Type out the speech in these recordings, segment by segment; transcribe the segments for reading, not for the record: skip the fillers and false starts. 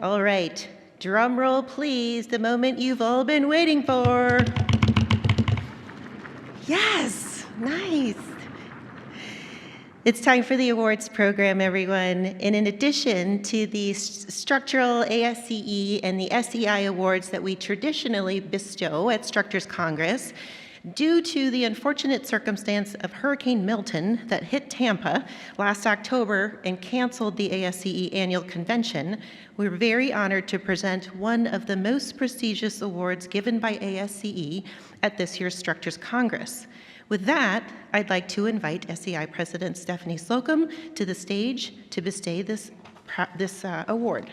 All right, drum roll please, the moment you've all been waiting for. Yes, nice. It's time for the awards program, everyone. And in addition to the structural ASCE and the SEI Awards that we traditionally bestow at Structures Congress, due to the unfortunate circumstance of Hurricane Milton that hit Tampa last October and canceled the ASCE annual convention, we're very honored to present one of the most prestigious awards given by ASCE at this year's Structures Congress. With that, I'd like to invite SEI President Stephanie Slocum to the stage to bestow this award.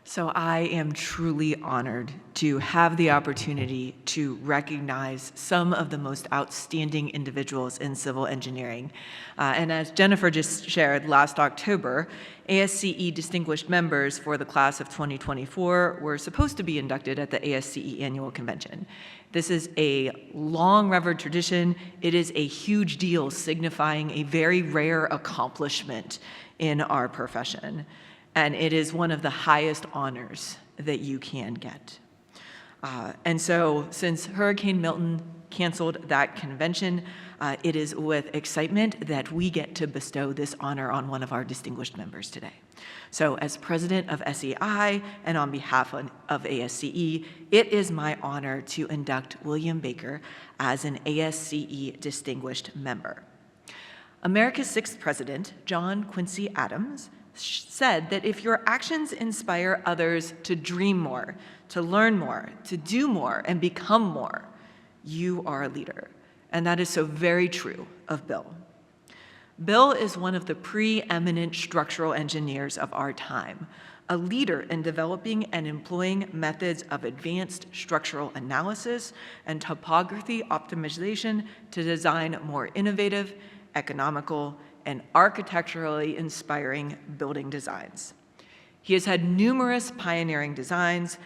So I am truly honored to have the opportunity to recognize some of the most outstanding individuals in civil engineering. And as Jennifer just shared, last October, ASCE distinguished members for the class of 2024 were supposed to be inducted at the ASCE annual convention. This is a long-revered tradition. It is a huge deal, signifying a very rare accomplishment in our profession. And it is one of the highest honors that you can get. And so since Hurricane Milton canceled that convention, it is with excitement that we get to bestow this honor on one of our distinguished members today. So as president of SEI and on behalf of ASCE, it is my honor to induct William Baker as an ASCE distinguished member. America's sixth president, John Quincy Adams, said that if your actions inspire others to dream more, to learn more, to do more, and become more, you are a leader. And that is so very true of Bill. Bill is one of the preeminent structural engineers of our time, a leader in developing and employing methods of advanced structural analysis and topography optimization to design more innovative, economical, and architecturally inspiring building designs. He has had numerous pioneering designs.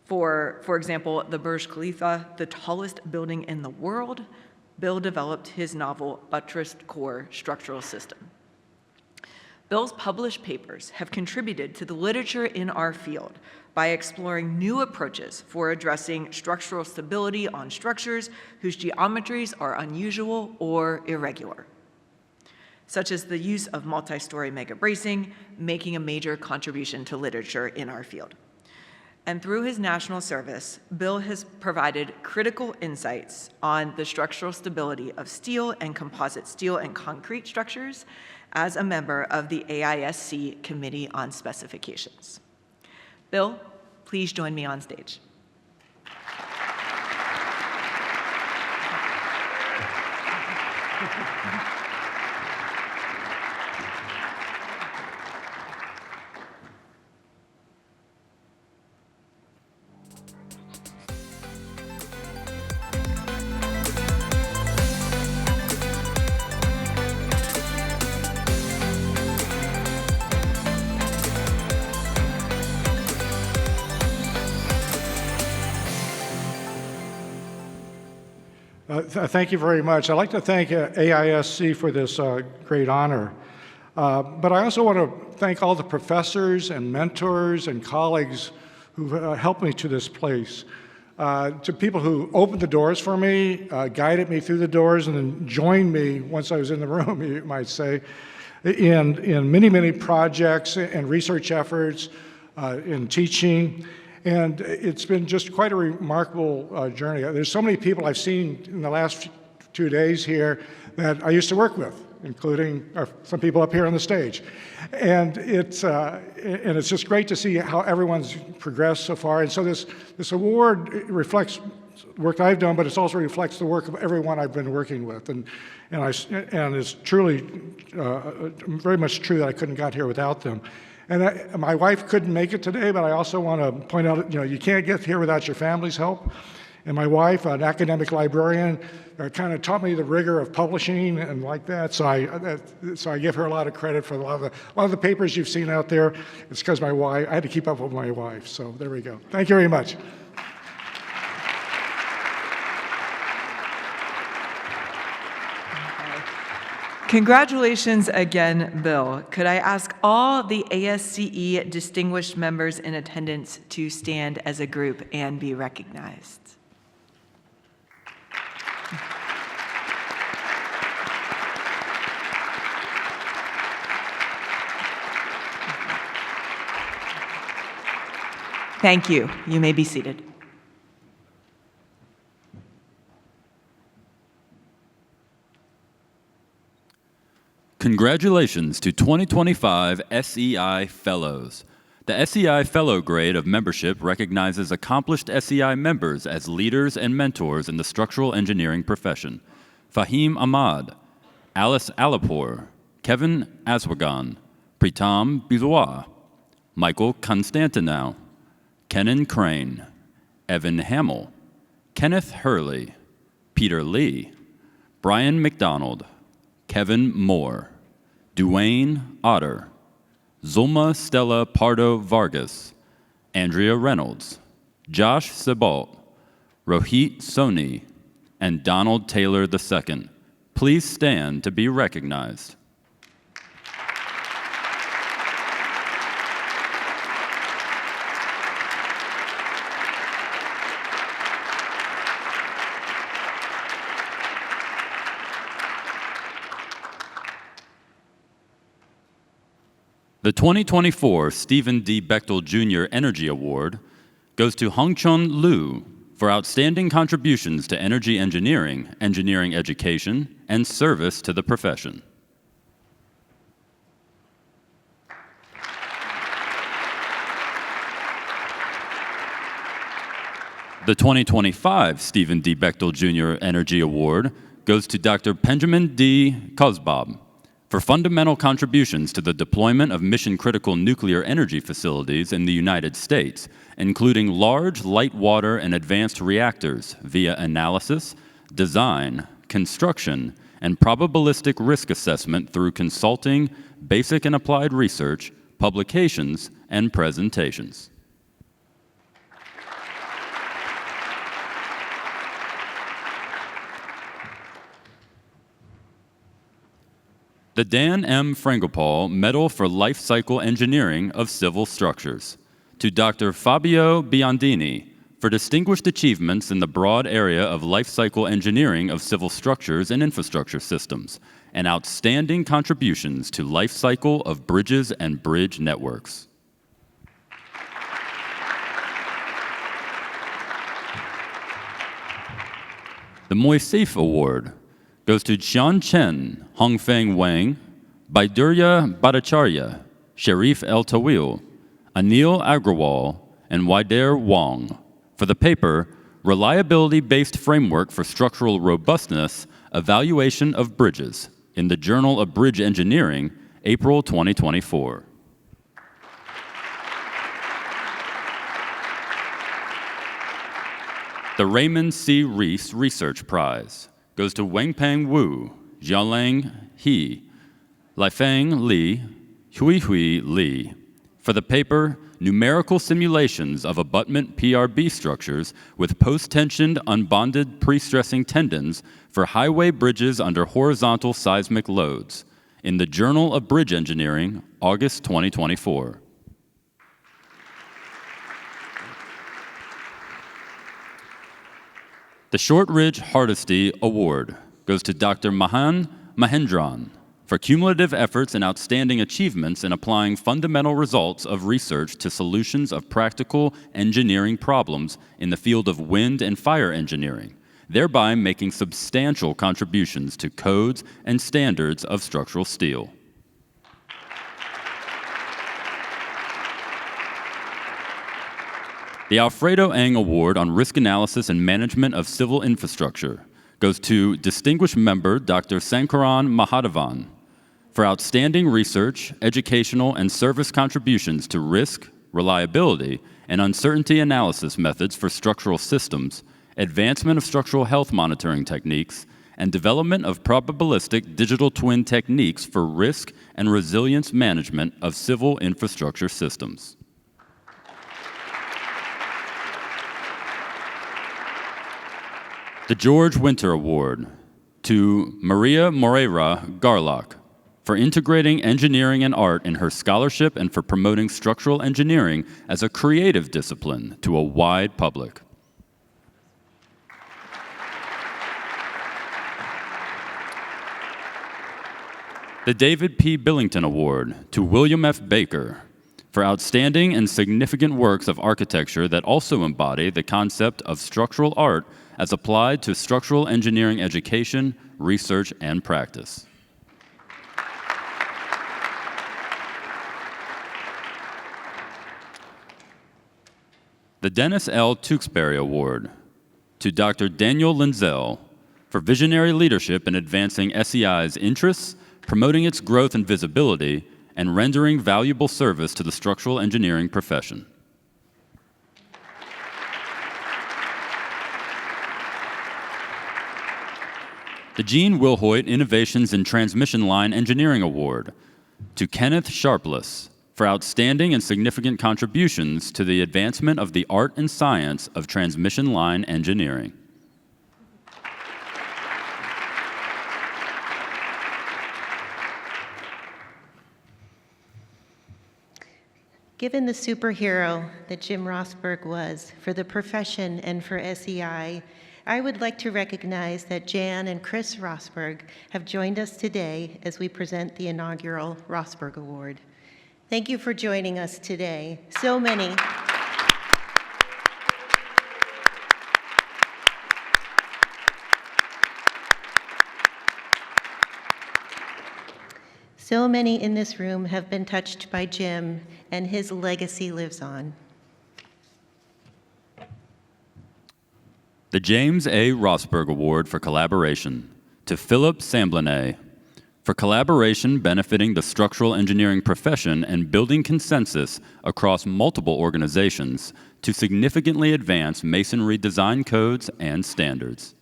For example, the Burj Khalifa, the tallest building in the world. Bill developed his novel buttressed core structural system. Bill's published papers have contributed to the literature in our field by exploring new approaches for addressing structural stability on structures whose geometries are unusual or irregular, such as the use of multi-story mega bracing, making a major contribution to literature in our field. And through his national service, Bill has provided critical insights on the structural stability of steel and composite steel and concrete structures as a member of the AISC Committee on Specifications. Bill, please join me on stage. Thank you very much. I'd like to thank AISC for this great honor. But I also want to thank all the professors and mentors and colleagues who helped me to this place. To people who opened the doors for me, guided me through the doors, and then joined me once I was in the room, you might say, in many, many projects and research efforts, in teaching. And it's been just quite a remarkable journey. There's so many people I've seen in the last 2 days here that I used to work with, including some people up here on the stage. And it's just great to see how everyone's progressed so far. And so this award reflects work I've done, but it also reflects the work of everyone I've been working with. And it's truly very much true that I couldn't got here without them. And my wife couldn't make it today, but I also want to point out, you can't get here without your family's help. And my wife, an academic librarian, kind of taught me the rigor of publishing and like that. So I give her a lot of credit for a lot of the papers you've seen out there. It's because I had to keep up with my wife. So there we go. Thank you very much. Congratulations again, Bill. Could I ask all the ASCE distinguished members in attendance to stand as a group and be recognized? Thank you. You may be seated. Congratulations to 2025 SEI Fellows. The SEI Fellow grade of membership recognizes accomplished SEI members as leaders and mentors in the structural engineering profession. Fahim Ahmad, Alice Alipur, Kevin Aswagan, Pritam Bilois, Michael Constantinow, Kenan Crane, Evan Hamill, Kenneth Hurley, Peter Lee, Brian McDonald, Kevin Moore, Duane Otter, Zulma Stella Pardo Vargas, Andrea Reynolds, Josh Sebalt, Rohit Soni, and Donald Taylor II. Please stand to be recognized. The 2024 Stephen D. Bechtel Jr. Energy Award goes to Hongchun Liu for outstanding contributions to energy engineering, engineering education, and service to the profession. The 2025 Stephen D. Bechtel Jr. Energy Award goes to Dr. Benjamin D. Kozbob for fundamental contributions to the deployment of mission-critical nuclear energy facilities in the United States, including large, light water, and advanced reactors via analysis, design, construction, and probabilistic risk assessment through consulting, basic and applied research, publications, and presentations. The Dan M. Frangopol Medal for Life Cycle Engineering of Civil Structures, to Dr. Fabio Biondini for distinguished achievements in the broad area of life cycle engineering of civil structures and infrastructure systems, and outstanding contributions to life cycle of bridges and bridge networks. The Moisef Award goes to Xian Chen, Hongfeng Wang, Baidurya Bhattacharya, Sharif El Tawil, Anil Agrawal, and Waider Wong for the paper Reliability-Based Framework for Structural Robustness, Evaluation of Bridges in the Journal of Bridge Engineering, April 2024. The Raymond C. Reese Research Prize goes to Wengpeng Wu, Jialang He, Liifeng Li, Huihui Li for the paper Numerical Simulations of Abutment PRB Structures with Post-Tensioned Unbonded Pre-Stressing Tendons for Highway Bridges Under Horizontal Seismic Loads in the Journal of Bridge Engineering, August 2024. The Shortridge Hardesty Award goes to Dr. Mahan Mahendran for cumulative efforts and outstanding achievements in applying fundamental results of research to solutions of practical engineering problems in the field of wind and fire engineering, thereby making substantial contributions to codes and standards of structural steel. The Alfredo Eng Award on Risk Analysis and Management of Civil Infrastructure goes to distinguished member Dr. Sankaran Mahadevan for outstanding research, educational, and service contributions to risk, reliability, and uncertainty analysis methods for structural systems, advancement of structural health monitoring techniques, and development of probabilistic digital twin techniques for risk and resilience management of civil infrastructure systems. The George Winter Award to Maria Moreira Garlock for integrating engineering and art in her scholarship and for promoting structural engineering as a creative discipline to a wide public. The David P. Billington Award to William F. Baker for outstanding and significant works of architecture that also embody the concept of structural art as applied to structural engineering education, research, and practice. The Dennis L. Tewksbury Award to Dr. Daniel Linzel for visionary leadership in advancing SEI's interests, promoting its growth and visibility, and rendering valuable service to the structural engineering profession. The Gene Wilhoit Innovations in Transmission Line Engineering Award to Kenneth Sharpless for outstanding and significant contributions to the advancement of the art and science of transmission line engineering. Given the superhero that Jim Rosberg was for the profession and for SEI, I would like to recognize that Jan and Chris Rosberg have joined us today as we present the inaugural Rosberg Award. Thank you for joining us today. So many in this room have been touched by Jim, and his legacy lives on. The James A. Rosberg Award for Collaboration to Philip Samblanet for collaboration benefiting the structural engineering profession and building consensus across multiple organizations to significantly advance masonry design codes and standards.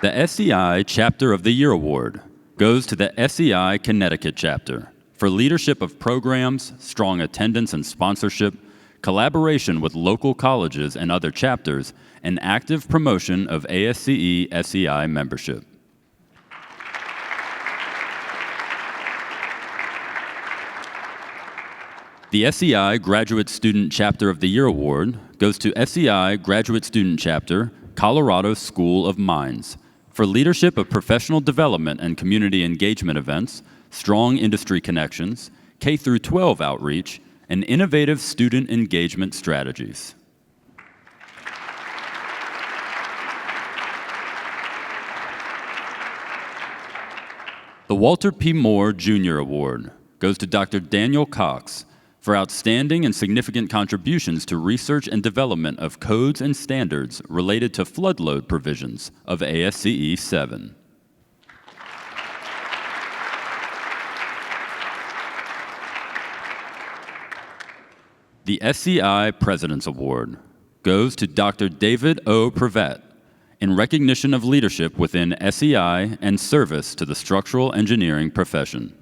The SEI Chapter of the Year Award goes to the SEI Connecticut Chapter for leadership of programs, strong attendance and sponsorship, collaboration with local colleges and other chapters, and active promotion of ASCE SEI membership. The SEI Graduate Student Chapter of the Year Award goes to SEI Graduate Student Chapter, Colorado School of Mines, for leadership of professional development and community engagement events, strong industry connections, K-12 outreach, and innovative student engagement strategies. The Walter P. Moore Jr. Award goes to Dr. Daniel Cox for outstanding and significant contributions to research and development of codes and standards related to flood load provisions of ASCE 7. The SEI President's Award goes to Dr. David O. Prevet in recognition of leadership within SEI and service to the structural engineering profession.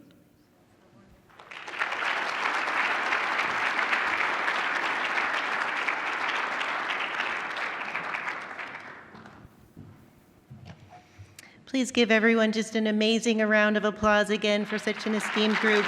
Please give everyone just an amazing round of applause again for such an esteemed group.